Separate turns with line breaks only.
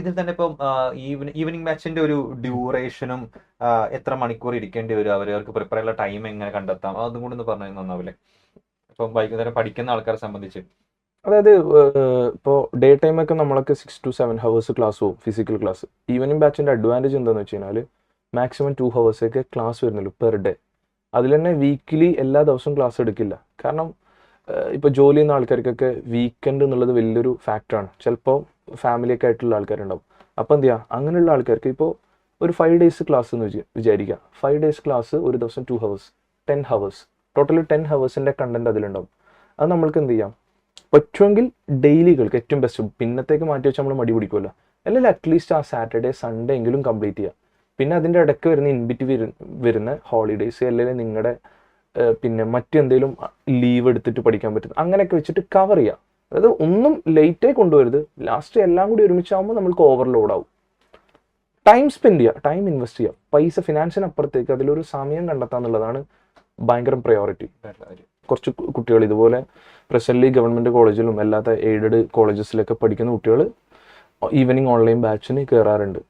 ഇതിൽ തന്നെ ഇപ്പം ഈവനിങ് ബാച്ചിന്റെ ഒരു ഡ്യൂറേഷനും എത്ര മണിക്കൂർ ഇരിക്കേണ്ടി വരും, അവർക്ക് പ്രിപ്പയർ ചെയ്യാനുള്ള ടൈം എങ്ങനെ കണ്ടെത്താം, അതും കൂടി ഒന്ന് പറഞ്ഞാൽ നന്നാവില്ലേ? ഇപ്പം വൈകുന്നേരം പഠിക്കുന്ന ആൾക്കാരെ സംബന്ധിച്ച്.
അതായത് ഇപ്പോൾ ഡേ ടൈമൊക്കെ നമ്മളൊക്കെ 6 to 7 hours ക്ലാസ് പോകും, ഫിസിക്കൽ ക്ലാസ്. ഈവനിങ് ബാച്ചിൻ്റെ അഡ്വാൻറ്റേജ് എന്താണെന്ന് വെച്ച് കഴിഞ്ഞാൽ മാക്സിമം 2 hours ക്ലാസ് വരുന്നുള്ളൂ പെർ ഡേ. അതിൽ തന്നെ വീക്കിലി എല്ലാ ദിവസവും ക്ലാസ് എടുക്കില്ല. കാരണം ഇപ്പോൾ ജോലി ചെയ്യുന്ന ആൾക്കാർക്കൊക്കെ വീക്കെൻഡ് എന്നുള്ളത് വലിയൊരു ഫാക്ടറാണ്. ചിലപ്പോൾ ഫാമിലിയൊക്കെ ആയിട്ടുള്ള ആൾക്കാരുണ്ടാവും. അപ്പോൾ എന്ത് ചെയ്യുക, അങ്ങനെയുള്ള ആൾക്കാർക്ക് ഇപ്പോൾ ഒരു 5 days ക്ലാസ് എന്ന് വിചാരിക്കുക. 5 days ക്ലാസ്, ഒരു ദിവസം 2 hours, 10 hours, totally 10 hours content അതിലുണ്ടാവും. അത് നമ്മൾക്ക് എന്ത് ചെയ്യാം, പറ്റുമെങ്കിൽ ഡെയിലികൾക്ക് ഏറ്റവും ബെസ്റ്റ്, പിന്നത്തേക്ക് മാറ്റി വെച്ചാൽ നമ്മൾ മടി പിടിക്കുമല്ലോ, അല്ലെങ്കിൽ അറ്റ്ലീസ്റ്റ് ആ സാറ്റർഡേ സൺഡേ എങ്കിലും കംപ്ലീറ്റ് ചെയ്യുക. പിന്നെ അതിൻ്റെ ഇടയ്ക്ക് വരുന്ന ഇൻബിറ്റ് വരുന്ന ഹോളിഡേയ്സ്, അല്ലെങ്കിൽ നിങ്ങളുടെ പിന്നെ മറ്റെന്തെങ്കിലും ലീവ് എടുത്തിട്ട് പഠിക്കാൻ പറ്റും, അങ്ങനെയൊക്കെ വെച്ചിട്ട് കവർ ചെയ്യുക. അതായത് ഒന്നും ലേറ്റായി കൊണ്ടുവരുത്. ലാസ്റ്റ് എല്ലാം കൂടി ഒരുമിച്ചാകുമ്പോൾ നമ്മൾക്ക് ഓവർലോഡ് ആവും. ടൈം സ്പെൻഡ് ചെയ്യുക, ടൈം ഇൻവെസ്റ്റ് ചെയ്യുക, പൈസ ഫിനാൻസിനപ്പുറത്തേക്ക് അതിലൊരു സമയം കണ്ടെത്തുക എന്നുള്ളതാണ് ഭയങ്കര പ്രയോറിറ്റി. കുറച്ച് കുട്ടികൾ ഇതുപോലെ പ്രസന്റ്ലി ഗവൺമെൻറ് കോളേജിലും അല്ലാത്ത എയ്ഡഡ് കോളേജസിലൊക്കെ പഠിക്കുന്ന കുട്ടികൾ ഈവനിങ് ഓൺലൈൻ ബാച്ചിന് കയറാറുണ്ട്.